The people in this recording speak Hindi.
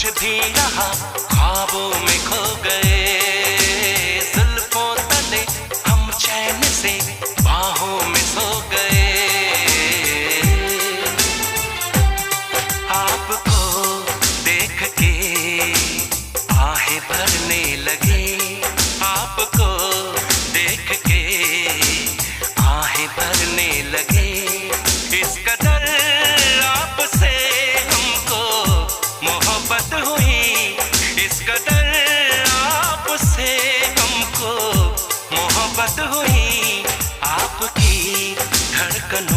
कुछ भी रहा, ख्वाबों में खो गए। जुल्फों तले हम चैन से बाहों में सो गए। आपको देख के आहें भरने लगे, आपको देख के आहें भरने लगे। इस कदर आपसे हमको मोहब्बत हुई, इस कदर आपसे हमको मोहब्बत हुई। आपकी धड़कनों